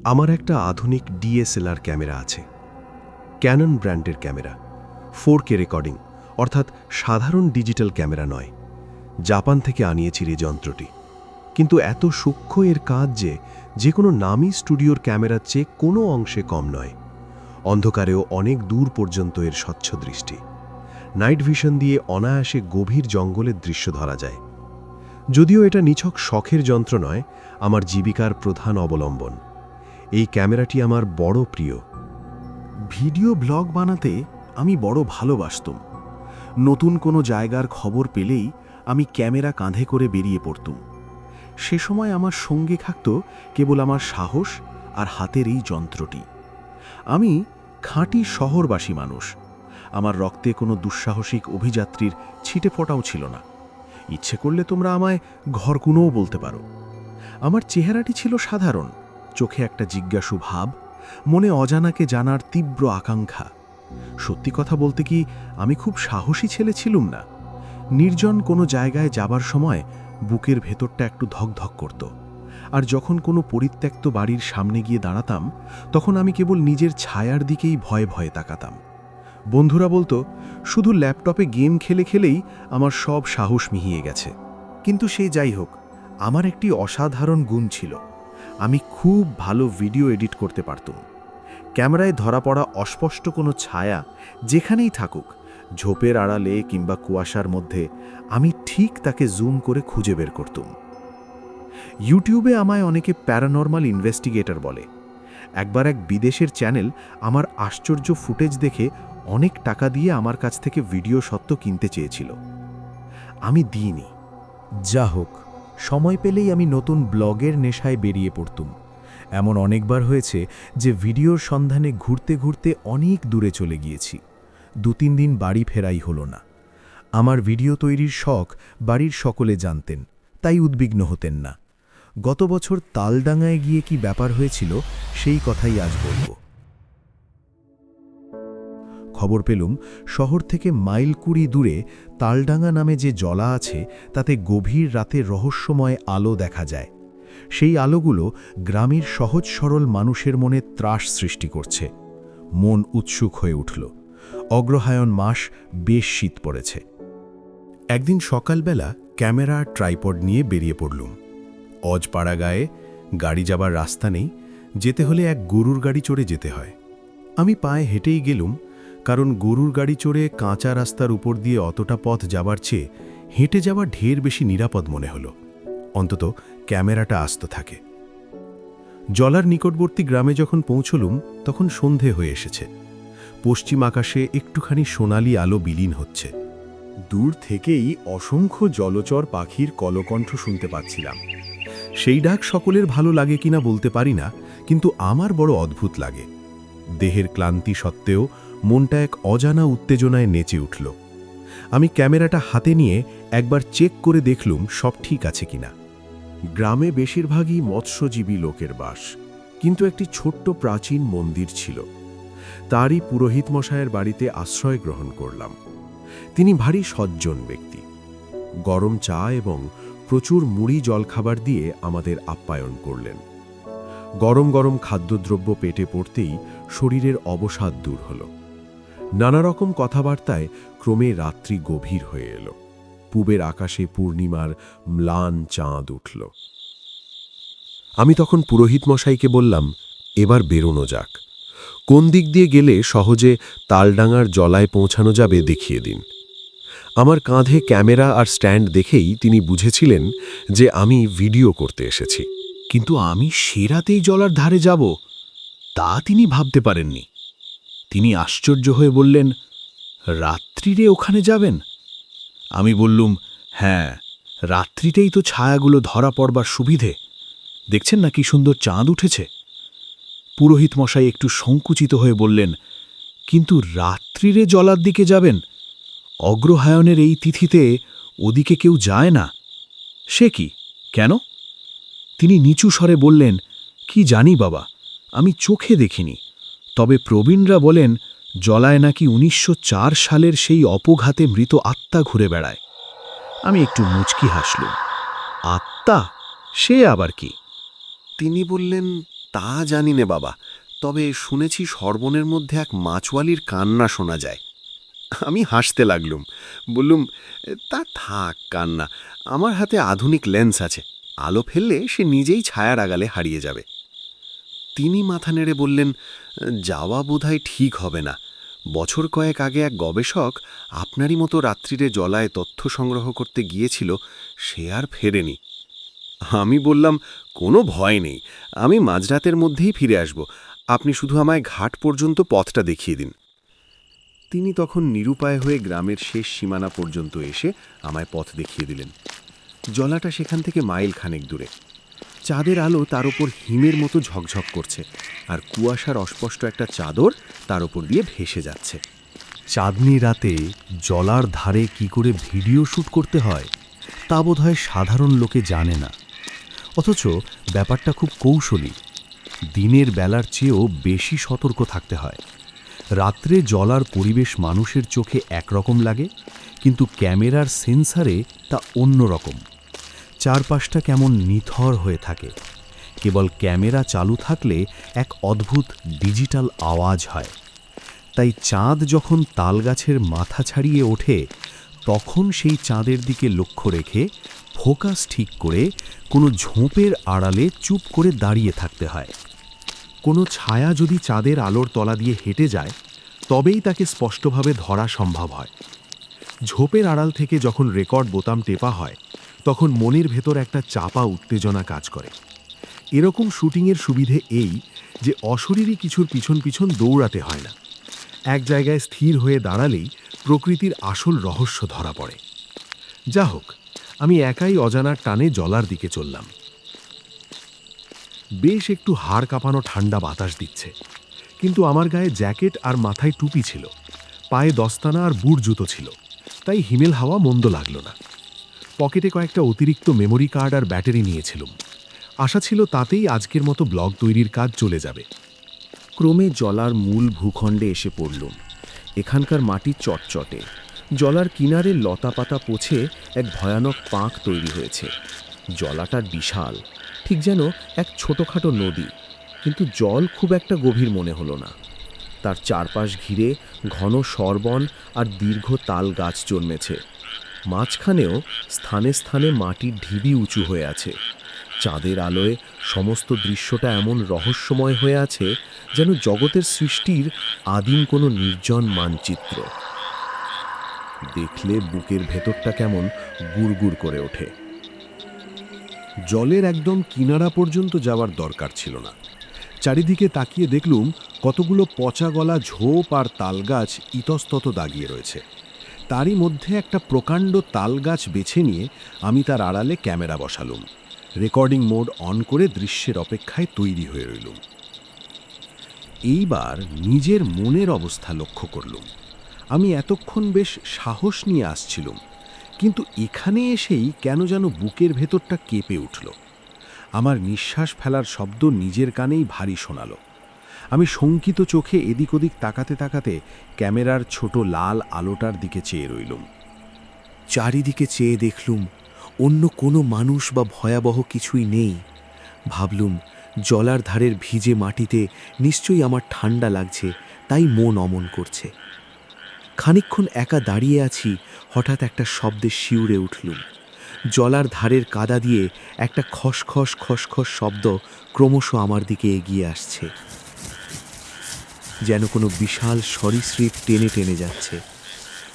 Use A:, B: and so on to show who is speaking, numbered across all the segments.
A: আমার একটা আধুনিক ডিএসএলআর ক্যামেরা আছে, ক্যানন ব্র্যান্ডের ক্যামেরা, 4K রেকর্ডিং, অর্থাৎ সাধারণ ডিজিটাল ক্যামেরা নয়। জাপান থেকে আনিয়েছি রে যন্ত্রটি, কিন্তু এত সূক্ষ্ম এর কাজ যে কোনো নামী স্টুডিওর ক্যামেরার চেয়ে কোনো অংশে কম নয়। অন্ধকারেও অনেক দূর পর্যন্ত এর স্বচ্ছ দৃষ্টি। নাইট ভিশন দিয়ে অনায়াসে গভীর জঙ্গলের দৃশ্য ধরা যায়। যদিও এটা নিছক শখের যন্ত্র নয়, আমার জীবিকার প্রধান অবলম্বন। এই ক্যামেরাটি আমার বড় প্রিয়।
B: ভিডিও ব্লগ বানাতে আমি বড় ভালোবাসতাম। নতুন কোনো জায়গার খবর পেলেই আমি ক্যামেরা কাঁধে করে বেরিয়ে পড়তুম। সে সময় আমার সঙ্গে থাকত কেবল আমার সাহস আর হাতের এই যন্ত্রটি। আমি খাঁটি শহরবাসী মানুষ। আমার রক্তে কোনো দুঃসাহসিক অভিযাত্রীর ছিটে ফোটাও ছিল না। ইচ্ছে করলে তোমরা আমায় ঘরকুনোও বলতে পারো। আমার চেহারাটি ছিল সাধারণ, চোখে একটা জিজ্ঞাসু ভাব, মনে অজানাকে জানার তীব্র আকাঙ্ক্ষা। সত্যি কথা বলতে কি, আমি খুব সাহসী ছেলে ছিলুম না। নির্জন কোনো জায়গায় যাবার সময় বুকের ভেতরটা একটু ধকধক করত। আর যখন কোনো পরিত্যক্ত বাড়ির সামনে গিয়ে দাঁড়াতাম, তখন আমি কেবল নিজের ছায়ার দিকেই ভয়ে ভয়ে তাকাতাম। বন্ধুরা বলতো, শুধু ল্যাপটপে গেম খেলে খেলেই আমার সব সাহস মিহিয়ে গেছে। কিন্তু সে যাই হোক, আমার একটি অসাধারণ গুণ ছিল। আমি খুব ভালো ভিডিও এডিট করতে পারতাম। ক্যামেরায় ধরা পড়া অস্পষ্ট কোনো ছায়া যেখানেই থাকুক, ঝোপের আড়ালে কিংবা কুয়াশার মধ্যে, আমি ঠিক তাকে জুম করে খুঁজে বের করতাম। ইউটিউবে আমায় অনেকে প্যারানর্মাল ইনভেস্টিগেটর বলে। একবার এক বিদেশের চ্যানেল আমার আশ্চর্য ফুটেজ দেখে অনেক টাকা দিয়ে আমার কাছ থেকে ভিডিও সত্ত্ব কিনতে চেয়েছিল। আমি দিইনি।
C: যা হোক, সময় পেলেই আমি নতুন ব্লগের নেশায় বেরিয়ে পড়তুম। এমন অনেকবার হয়েছে যে ভিডিওর সন্ধানে ঘুরতে ঘুরতে অনেক দূরে চলে গিয়েছি। 2-3 দিন বাড়ি ফেরাই হলো না। আমার ভিডিও তৈরির শখ বাড়ির সকলে জানতেন, তাই উদ্বিগ্ন হতেন না। গত বছর তালডাঙ্গায় গিয়ে কি ব্যাপার হয়েছিল সেই কথাই আজ বলব। খবর পেলুম শহর থেকে মাইল 20 দূরে তালডাঙ্গা নামে যে জলা আছে, তাতে গভীর রাতে রহস্যময় আলো দেখা যায়। সেই আলোগুলো গ্রামের সহজ সরল মানুষের মনে ত্রাস সৃষ্টি করছে। মন উৎসুক হয়ে উঠল। অগ্রহায়ণ মাস, বেশ শীত পড়েছে।
A: একদিন সকালবেলা ক্যামেরা আর ট্রাইপড নিয়ে বেরিয়ে পড়লুম। অজপাড়া গায়ে, গাড়ি যাবার রাস্তা নেই, যেতে হলে এক গরুর গাড়ি চড়ে যেতে হয়। আমি পায়ে হেঁটেই গেলুম, কারণ গরুর গাড়ি চড়ে কাঁচা রাস্তার উপর দিয়ে অতটা পথ যাবার চেয়ে হেঁটে যাওয়া ঢের বেশি নিরাপদ মনে হলো। অন্তত ক্যামেরাটা আস্ত থাকে। জলার নিকটবর্তী গ্রামে যখন পৌঁছলুম, তখন সন্ধে হয়ে এসেছে। পশ্চিম আকাশে একটুখানি সোনালি আলো বিলীন হচ্ছে। দূর থেকেই অসংখ্য জলচর পাখির কলকণ্ঠ শুনতে পাচ্ছিলাম। সেই ডাক সকলের ভালো লাগে কিনা বলতে পারি না, কিন্তু আমার বড় অদ্ভুত লাগে। দেহের ক্লান্তি সত্ত্বেও মনটা এক অজানা উত্তেজনায় নেচে উঠল। আমি ক্যামেরাটা হাতে নিয়ে একবার চেক করে দেখলুম সব ঠিক আছে কিনা। গ্রামে বেশিরভাগই মৎস্যজীবী লোকের বাস, কিন্তু একটি ছোট্ট প্রাচীন মন্দির ছিল। তারই পুরোহিত মশায়ের বাড়িতে আশ্রয় গ্রহণ করলাম। তিনি ভারী সজ্জন ব্যক্তি। গরম চা এবং প্রচুর মুড়ি জলখাবার দিয়ে আমাদের আপ্যায়ন করলেন। গরম গরম খাদ্যদ্রব্য পেটে পড়তেই শরীরের অবসাদ দূর হল। নানা রকম কথাবার্তায় ক্রমে রাত্রি গভীর হয়ে এলো। পূবের আকাশে পূর্ণিমার ম্লান চাঁদ উঠল। আমি তখন পুরোহিত মশাইকে বললাম, এবার বেরোনো যাক। কোন দিক দিয়ে গেলে সহজে তালডাঙ্গার জলায় পৌঁছানো যাবে দেখিয়ে দিন। আমার কাঁধে ক্যামেরা আর স্ট্যান্ড দেখেই তিনি বুঝেছিলেন যে আমি ভিডিও করতে এসেছি। কিন্তু আমি সে রাতেই জলার ধারে যাব, তা তিনি ভাবতে পারেননি। তিনি আশ্চর্য হয়ে বললেন, রাত্রিরে ওখানে যাবেন? আমি বললুম, হ্যাঁ, রাত্রিতেই তো ছায়াগুলো ধরা পড়বার সুবিধে। দেখছেন না কি সুন্দর চাঁদ উঠেছে? পুরোহিত মশাই একটু সংকুচিত হয়ে বললেন, কিন্তু রাত্রিরে জলার দিকে যাবেন? অগ্রহায়ণের এই তিথিতে ওদিকে কেউ যায় না। সে কি, কেন? তিনি নিচু স্বরে বললেন, কি জানি বাবা, আমি চোখে দেখিনি, তবে প্রবীণরা বলেন জলায় নাকি 1904 সালের সেই অপঘাতে মৃত আত্মা ঘুরে বেড়ায়। আমি একটু মুচকি হাসলুম। আত্মা? সে আবার কি?
B: তিনি বললেন, তা জানি নে বাবা, তবে শুনেছি সর্বনের মধ্যে এক মাছওয়ালির কান্না শোনা যায়। আমি হাসতে লাগলুম, বললুম, তা থাক কান্না, আমার হাতে আধুনিক লেন্স আছে, আলো ফেললে সে নিজেই ছায়ার আগালে হারিয়ে যাবে। তিনি মাথা নেড়ে বললেন, যাওয়া বোধহয় ঠিক হবে না। বছর কয়েক আগে এক গবেষক আপনারই মতো রাত্রিরে জলায় তথ্য সংগ্রহ করতে গিয়েছিল, সে আর ফেরেনি। আমি বললাম, কোনো ভয় নেই, আমি মাঝরাতের মধ্যেই ফিরে আসব, আপনি শুধু আমায় ঘাট পর্যন্ত পথটা দেখিয়ে দিন। তিনি তখন নিরুপায় হয়ে গ্রামের শেষ সীমানা পর্যন্ত এসে আমায় পথ দেখিয়ে দিলেন। জলাটা সেখান থেকে মাইল খানেক দূরে। চাঁদের আলো তার ওপর হিমের মতো ঝকঝক করছে, আর কুয়াশার অস্পষ্ট একটা চাদর তার ওপর দিয়ে ভেসে যাচ্ছে।
C: চাঁদনি রাতে জলার ধারে কি করে ভিডিও শ্যুট করতে হয় তা বোধহয় সাধারণ লোকে জানে না, অথচ ব্যাপারটা খুব কৌশলী। দিনের বেলার চেয়েও বেশি সতর্ক থাকতে হয়। রাত্রে জলার পরিবেশ মানুষের চোখে একরকম লাগে, কিন্তু ক্যামেরার সেন্সারে তা অন্যরকম। চারপাশটা কেমন নিথর হয়ে থাকে। কেবল ক্যামেরা চালু থাকলে এক অদ্ভুত ডিজিটাল আওয়াজ হয়। তাই চাঁদ যখন তালগাছের মাথা ছাড়িয়ে ওঠে, তখন সেই চাঁদের দিকে লক্ষ্য রেখে ফোকাস ঠিক করে কোনো ঝোপের আড়ালে চুপ করে দাঁড়িয়ে থাকতে হয়।
B: কোনো ছায়া যদি চাঁদের আলোর তলা দিয়ে হেঁটে যায়, তবেই তাকে স্পষ্টভাবে ধরা সম্ভব হয়। ঝোপের আড়াল থেকে যখন রেকর্ড বোতাম টেপা হয়, তখন মনের ভেতর একটা চাপা উত্তেজনা কাজ করে। এরকম শুটিংয়ের সুবিধে এই যে অশরীরী কিছুর পিছন পিছন দৌড়াতে হয় না। এক জায়গায় স্থির হয়ে দাঁড়ালেই প্রকৃতির আসল রহস্য ধরা পড়ে। যা হোক, আমি একাই অজানার টানে জলার দিকে চললাম। বেশ একটু হাড় কাঁপানো ঠান্ডা বাতাস দিচ্ছে, কিন্তু আমার গায়ে জ্যাকেট আর মাথায় টুপি ছিল, পায়ে দস্তানা আর বুট জুতো ছিল, তাই হিমেল হাওয়া মন্দ লাগলো না। পকেটে কয়েকটা অতিরিক্ত মেমোরি কার্ড আর ব্যাটারি নিয়েছিলাম। আশা ছিল তাতেই আজকের মতো ব্লগ তৈরির কাজ চলে যাবে।
C: ক্রমে জলার মূল ভূখণ্ডে এসে পড়লুম। এখানকার মাটি চটচটে, জলার কিনারে লতাপাতা পচে এক ভয়ানক পাঁক তৈরি হয়েছে। জলাটা বিশাল, ঠিক যেন এক ছোটোখাটো নদী, কিন্তু জল খুব একটা গভীর মনে হলো না। তার চারপাশ ঘিরে ঘন সরবন আর দীর্ঘ তাল গাছ জন্মেছে। মাঝখানেও স্থানে স্থানে মাটির ঢিবি উঁচু হয়ে আছে। চাঁদের আলোয় সমস্ত দৃশ্যটা এমন রহস্যময় হয়ে আছে, যেন জগতের সৃষ্টির আদিম কোনো নির্জন মানচিত্র। দেখলে বুকের ভেতরটা কেমন গুড়গুড় করে ওঠে।
B: জলের একদম কিনারা পর্যন্ত যাওয়ার দরকার ছিল না। চারিদিকে তাকিয়ে দেখলুম কতগুলো পচা গলা ঝোপ আর তালগাছ ইতস্তত দাগিয়ে রয়েছে। তারই মধ্যে একটা প্রকাণ্ড তালগাছ বেছে নিয়ে আমি তার আড়ালে ক্যামেরা বসালুম। রেকর্ডিং মোড অন করে দৃশ্যের অপেক্ষায় তৈরি হয়ে রইলুম। এইবার নিজের মনের অবস্থা লক্ষ্য করলুম। আমি এতক্ষণ বেশ সাহস নিয়ে আসছিলুম, কিন্তু এখানে এসেই কেন যেন বুকের ভেতরটা কেঁপে উঠল। আমার নিঃশ্বাস ফেলার শব্দ নিজের কানেই ভারী শোনালো। আমি শঙ্কিত চোখে এদিক ওদিক তাকাতে তাকাতে ক্যামেরার ছোট লাল আলোটার দিকে চেয়ে রইলুম।
C: চারিদিকে চেয়ে দেখলুম অন্য কোনো মানুষ বা ভয়াবহ কিছুই নেই। ভাবলুম, জলার ধারের ভিজে মাটিতে নিশ্চয়ই আমার ঠান্ডা লাগছে, তাই মন অমন করছে। খানিকক্ষণ একা দাঁড়িয়ে আছি, হঠাৎ একটা শব্দে শিউরে উঠলুম। জলার ধারের কাদা দিয়ে একটা খসখস খসখস শব্দ ক্রমশ আমার দিকে এগিয়ে আসছে, যেন কোনো বিশাল সরীসৃপ টেনে টেনে যাচ্ছে।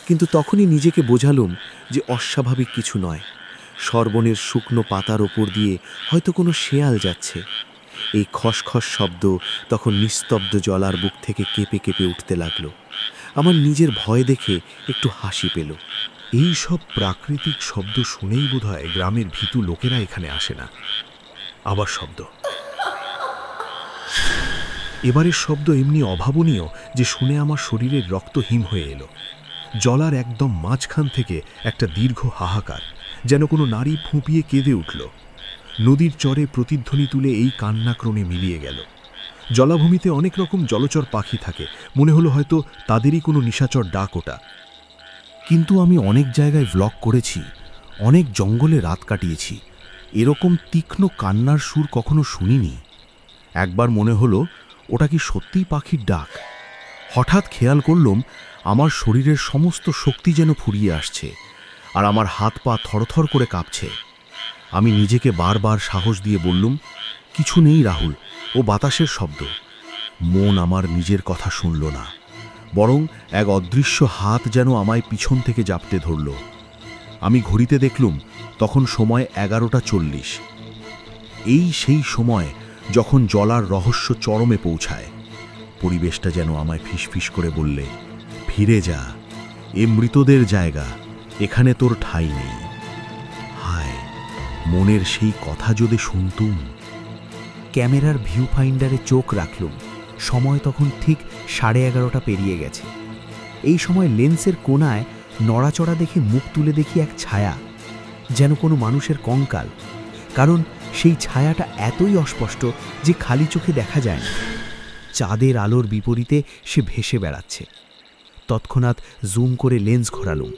C: কিন্তু তখনই নিজেকে বোঝালুম যে অস্বাভাবিক কিছু নয়। সরবনের শুকনো পাতার ওপর দিয়ে হয়তো কোনো শেয়াল যাচ্ছে। এই খসখস শব্দ তখন নিস্তব্ধ জলার বুক থেকে কেঁপে কেঁপে উঠতে লাগলো। আমার নিজের ভয় দেখে একটু হাসি পেল।
B: এই সব প্রাকৃতিক শব্দ শুনেই বোধহয় গ্রামের ভীতু লোকেরা এখানে আসে না। আবার শব্দ। এবারের শব্দ এমনি অভাবনীয় যে শুনে আমার শরীরের রক্ত হিম হয়ে এলো। জলার একদম মাঝখান থেকে একটা দীর্ঘ হাহাকার, যেন কোনো নারী ফুঁপিয়ে কেঁদে উঠল। নদীর চরে প্রতিধ্বনি তুলে এই কান্নাক্রমে মিলিয়ে গেল। জলাভূমিতে অনেক রকম জলচর পাখি থাকে, মনে হলো হয়তো তাদেরই কোনো নিশাচর ডাক ওটা। কিন্তু আমি অনেক জায়গায় ভ্লগ করেছি, অনেক জঙ্গলে রাত কাটিয়েছি, এরকম তীক্ষ্ণ কান্নার সুর কখনো শুনিনি। একবার মনে হলো ওটা কি সত্যিই পাখির ডাক। হঠাৎ খেয়াল করলাম আমার শরীরের সমস্ত শক্তি যেন ফুরিয়ে আসছে, আর আমার হাত পা থরথর করে কাঁপছে। আমি নিজেকে বারবার সাহস দিয়ে বললুম, কিছু নেই রাহুল, ও বাতাসের শব্দ। মন আমার নিজের কথা শুনল না, বরং এক অদৃশ্য হাত যেন আমায় পিছন থেকে জাপটে ধরল। আমি ঘড়িতে দেখলুম তখন সময় 11:40। এই সেই সময় যখন জলার রহস্য চরমে পৌঁছায়। পরিবেশটা যেন আমায় ফিসফিস করে বললে, ফিরে যা, এ মৃতদের জায়গা, এখানে তোর ঠাঁই নেই। হায়, মনের সেই কথা যদি শুনতুম।
C: ক্যামেরার ভিউ ফাইন্ডারে চোখ রাখলুম। সময় তখন ঠিক 11:30 পেরিয়ে গেছে। এই সময় লেন্সের কোণায় নড়াচড়া দেখে মুখ তুলে দেখি এক ছায়া, যেন কোনো মানুষের কঙ্কাল। কারণ সেই ছায়াটা এতই অস্পষ্ট যে খালি চোখে দেখা যায় না। চাঁদের আলোর বিপরীতে সে ভেসে বেড়াচ্ছে। তৎক্ষণাৎ জুম করে লেন্স ঘোরালুম।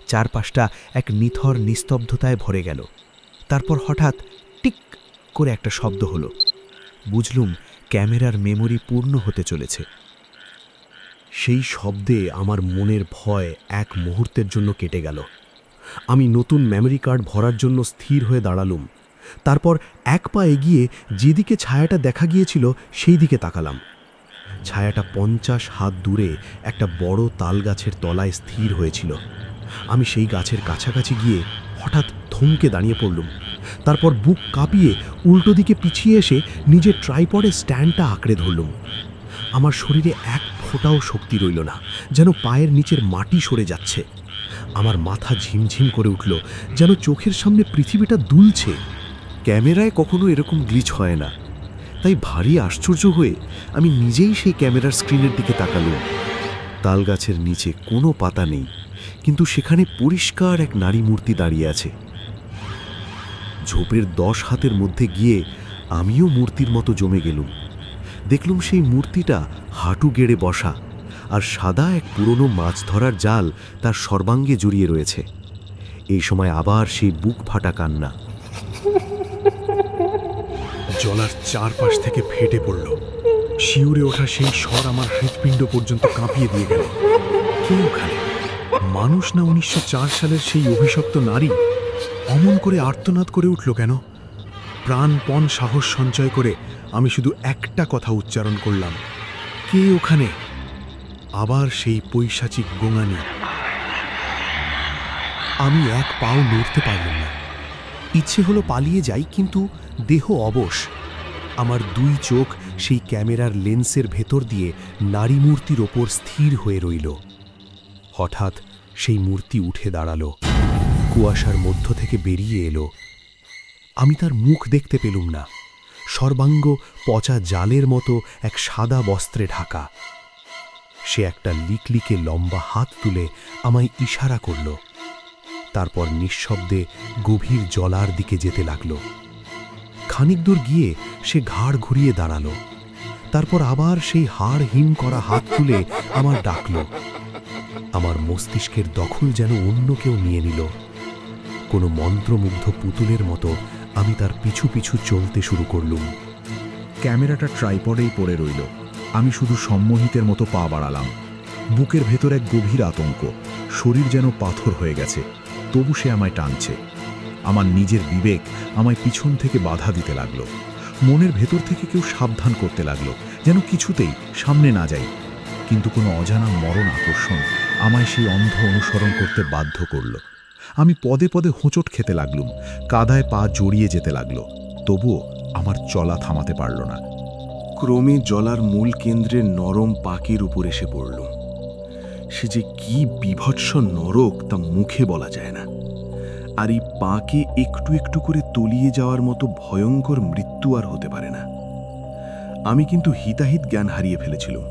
C: চারপাশটা এক নিথর নিস্তব্ধতায় ভরে গেল। তারপর হঠাৎ টিক করে একটা শব্দ হলো। বুঝলুম ক্যামেরার মেমোরি পূর্ণ হতে চলেছে।
B: সেই শব্দে আমার মনের ভয় এক মুহূর্তের জন্য কেটে গেল। আমি নতুন মেমোরি কার্ড ভরার জন্য স্থির হয়ে দাঁড়ালুম। তারপর এক পা এগিয়ে যেদিকে ছায়াটা দেখা গিয়েছিল সেই দিকে তাকালাম। ছায়াটা 50 হাত দূরে একটা বড় তাল গাছের তলায় স্থির হয়েছিল। আমি সেই গাছের কাছাকাছি গিয়ে হঠাৎ থমকে দাঁড়িয়ে পড়লুম। তারপর বুক কাঁপিয়ে উল্টো দিকে পিছিয়ে এসে নিজের ট্রাইপডের স্ট্যান্ডটা আঁকড়ে ধরলুম। আমার শরীরে এক ফোঁটাও শক্তি রইল না, যেন পায়ের নিচের মাটি সরে যাচ্ছে। আমার মাথা ঝিমঝিম করে উঠল, যেন চোখের সামনে পৃথিবীটা দুলছে। ক্যামেরায় কখনো এরকম গ্লিচ হয় না, তাই ভারী আশ্চর্য হয়ে আমি নিজেই সেই ক্যামেরার স্ক্রিনের দিকে তাকালুম। তাল গাছের নিচে কোনো পাতা নেই, কিন্তু সেখানে পরিষ্কার এক নারী মূর্তি দাঁড়িয়ে আছে। ঝোপের 10 হাতের মধ্যে গিয়ে আমিও মূর্তির মতো জমে গেলুম। দেখলুম সেই মূর্তিটা হাঁটু গেড়ে বসা, আর সাদা এক পুরনো মাছ ধরার জাল তার সর্বাঙ্গে জড়িয়ে রয়েছে। এই সময় আবার সেই বুক ফাটা কান্না।
A: জলার চারপাশ থেকে ফেটে পড়ল। শিউরে ওঠা সেই স্বর আমার হৃৎপিণ্ড পর্যন্ত কাঁপিয়ে দিয়ে গেল। কে ওখানে? মানুষ না 1904 সালের সেই অভিশপ্ত নারী? অমন করে আর্তনাদ করে উঠল কেন? প্রাণপণ সাহস সঞ্চয় করে আমি শুধু একটা কথা উচ্চারণ করলাম, কে ওখানে? আবার সেই পৈশাচিক গোঙানি। আমি এক পাও নড়তে পারলাম না। ইচ্ছে হলো পালিয়ে যাই, কিন্তু দেহ অবশ। আমার 2 চোখ সেই ক্যামেরার লেন্সের ভেতর দিয়ে নারী মূর্তির ওপর স্থির হয়ে রইল। হঠাৎ সেই মূর্তি উঠে দাঁড়ালো, কুয়াশার মধ্য থেকে বেরিয়ে এলো। আমি তার মুখ দেখতে পেলুম না। সর্বাঙ্গ পচা জালের মতো এক সাদা বস্ত্রে ঢাকা। সে একটা লিকলিকে লম্বা হাত তুলে আমায় ইশারা করল। তারপর নিঃশব্দে গভীর জলার দিকে যেতে লাগল। খানিক দূর গিয়ে সে ঘাড় ঘুরিয়ে দাঁড়ালো। তারপর আবার সেই হাড় হিম করা হাত তুলে আমার ডাকল। আমার মস্তিষ্কের দখল যেন অন্য কেউ নিয়ে নিল। কোনো মন্ত্রমুগ্ধ পুতুলের মতো আমি তার পিছু পিছু চলতে শুরু করলুম।
D: ক্যামেরাটা ট্রাইপডেই পড়ে রইল। আমি শুধু সম্মোহিতের মতো পা বাড়ালাম। বুকের ভেতর এক গভীর আতঙ্ক, শরীর যেন পাথর হয়ে গেছে, তবু সে আমায় টানছে। আমার নিজের বিবেক আমায় পিছন থেকে বাধা দিতে লাগলো। মনের ভেতর থেকে কেউ সাবধান করতে লাগলো, যেন কিছুতেই সামনে না যাই। কিন্তু কোনো অজানা মরণ আকর্ষণ আমায় সেই অন্ধ অনুসরণ করতে বাধ্য করল। আমি পদে পদে হোঁচট খেতে লাগলুম, কাদায় পা জড়িয়ে যেতে লাগলো। তবুও আমার চলা থামাতে পারল না।
B: ক্রমে জলার মূল কেন্দ্রের নরম পাকের উপর এসে পড়ল। সে যে কি বিভৎস নরক তা মুখে বলা যায় না। আর এই পাকে একটু একটু করে তলিয়ে যাওয়ার মতো ভয়ঙ্কর মৃত্যু আর হতে পারে না। আমি কিন্তু হিতাহিত জ্ঞান হারিয়ে ফেলেছিলাম।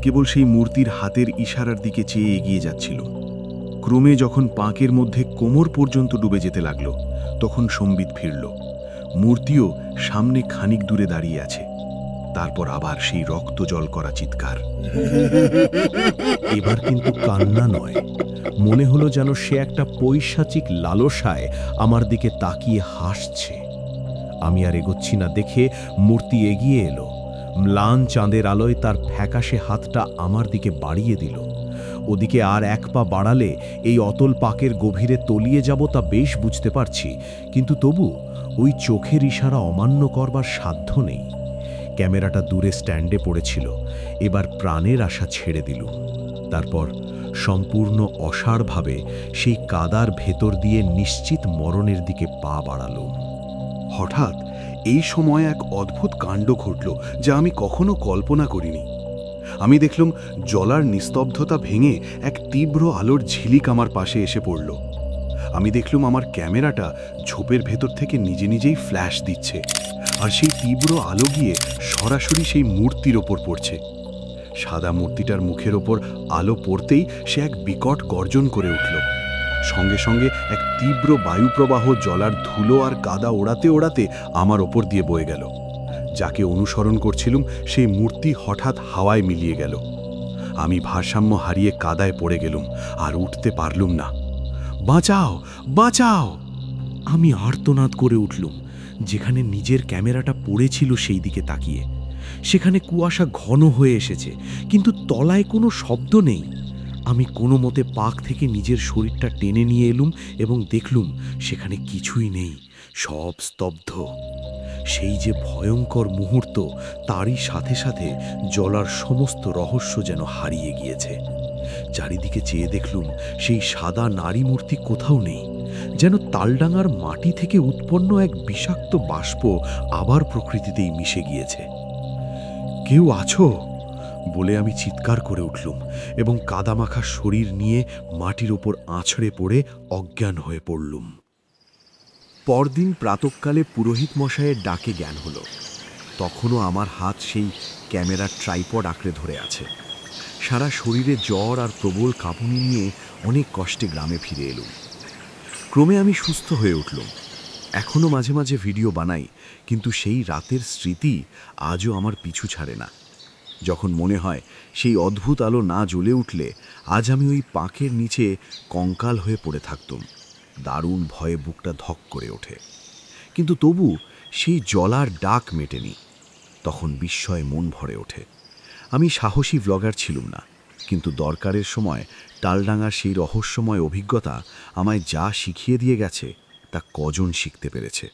B: কেবল সেই মূর্তির হাতের ইশারার দিকে চেয়ে এগিয়ে যাচ্ছিল। ক্রমে যখন পাকের মধ্যে কোমর পর্যন্ত ডুবে যেতে লাগলো, তখন সম্বিত ফিরল। মূর্তিও সামনে খানিক দূরে দাঁড়িয়ে আছে। তারপর আবার সেই রক্ত জল করা চিৎকার। এবার কিন্তু কান্না নয়, মনে হলো যেন সে একটা পৈশাচিক লালসায় আমার দিকে তাকিয়ে হাসছে।
C: আমি আর এগোচ্ছি না দেখে মূর্তি এগিয়ে এলো। ম্লান চাঁদের আলোয় তার ফ্যাকাশে হাতটা আমার দিকে বাড়িয়ে দিল। ওদিকে আর এক পা বাড়ালে এই অতল পাকের গভীরে তলিয়ে যাব তা বেশ বুঝতে পারছি, কিন্তু তবু ওই চোখের ইশারা অমান্য করবার সাধ্য নেই। ক্যামেরাটা দূরে স্ট্যান্ডে পড়েছিল, এবার প্রাণের আশা ছেড়ে দিলুম। তারপর সম্পূর্ণ অসাড়ভাবে সেই কাদার ভেতর দিয়ে নিশ্চিত মরণের দিকে পা বাড়ালুম।
B: হঠাৎ এই সময় এক অদ্ভুত কাণ্ড ঘটল, যা আমি কখনো কল্পনা করিনি। আমি দেখলাম জলার নিস্তব্ধতা ভেঙে এক তীব্র আলোর ঝিলিক আমার পাশে এসে পড়ল। আমি দেখলাম আমার ক্যামেরাটা ঝোপের ভেতর থেকে নিজে নিজেই ফ্ল্যাশ দিচ্ছে, আর সেই তীব্র আলো গিয়ে সরাসরি সেই মূর্তির ওপর পড়ছে। সাদা মূর্তিটার মুখের ওপর আলো পড়তেই সে এক বিকট গর্জন করে উঠল। সঙ্গে সঙ্গে এক তীব্র বায়ুপ্রবাহ জলার ধুলো আর কাদা ওড়াতে ওড়াতে আমার ওপর দিয়ে বয়ে গেল। যাকে অনুসরণ করছিলুম সেই মূর্তি হঠাৎ হাওয়ায় মিলিয়ে গেল। আমি ভারসাম্য হারিয়ে কাদায় পড়ে গেলুম, আর উঠতে পারলুম না। বাঁচাও, বাঁচাও!
C: আমি আর্তনাদ করে উঠলুম। যেখানে নিজের ক্যামেরাটা পড়েছিল সেই দিকে তাকিয়ে সেখানে কুয়াশা ঘন হয়ে এসেছে, কিন্তু তলায় কোনো শব্দ নেই। আমি কোনো মতে পাক থেকে নিজের শরীরটা টেনে নিয়ে এলুম এবং দেখলুম সেখানে কিছুই নেই, সব স্তব্ধ। সেই যে ভয়ঙ্কর মুহূর্ত, তারই সাথে সাথে জলার সমস্ত রহস্য যেন হারিয়ে গিয়েছে। চারিদিকে চেয়ে দেখলুম সেই সাদা নারী মূর্তি কোথাও নেই, যেন তালডাঙার মাটি থেকে উৎপন্ন এক বিষাক্ত বাষ্প আবার প্রকৃতিতেই মিশে গিয়েছে।
B: কেউ আছো বলে আমি চিৎকার করে উঠলুম এবং কাদামাখা শরীর নিয়ে মাটির ওপর আছড়ে পড়ে অজ্ঞান হয়ে পড়লুম। পরদিন প্রাতঃকালে পুরোহিত মশাইয়ের ডাকে জ্ঞান হলো। তখনও আমার হাত সেই ক্যামেরার ট্রাইপড আঁকড়ে ধরে আছে। সারা শরীরে জ্বর আর প্রবল কাঁপুনি নিয়ে অনেক কষ্টে গ্রামে ফিরে এলুম। ক্রমে আমি সুস্থ হয়ে উঠলুম। এখনও মাঝে মাঝে ভিডিও বানাই, কিন্তু সেই রাতের স্মৃতি আজও আমার পিছু ছাড়ে না। যখন মনে হয় সেই অদ্ভুত আলো না জ্বলে উঠলে আজ আমি ওই পাঁকের নিচে কঙ্কাল হয়ে পড়ে থাকতুম। দারুণ ভয়ে বুকটা ধক করে ওঠে, কিন্তু তবু সেই জলার ডাক মেটেনি। তখন বিস্ময়ে মন ভরে ওঠে। আমি সাহসী ব্লগার ছিলুম না, কিন্তু দরকারের সময় টালডাঙার সেই রহস্যময় অভিজ্ঞতা আমায় যা শিখিয়ে দিয়ে গেছে তা কজন শিখতে পেরেছে।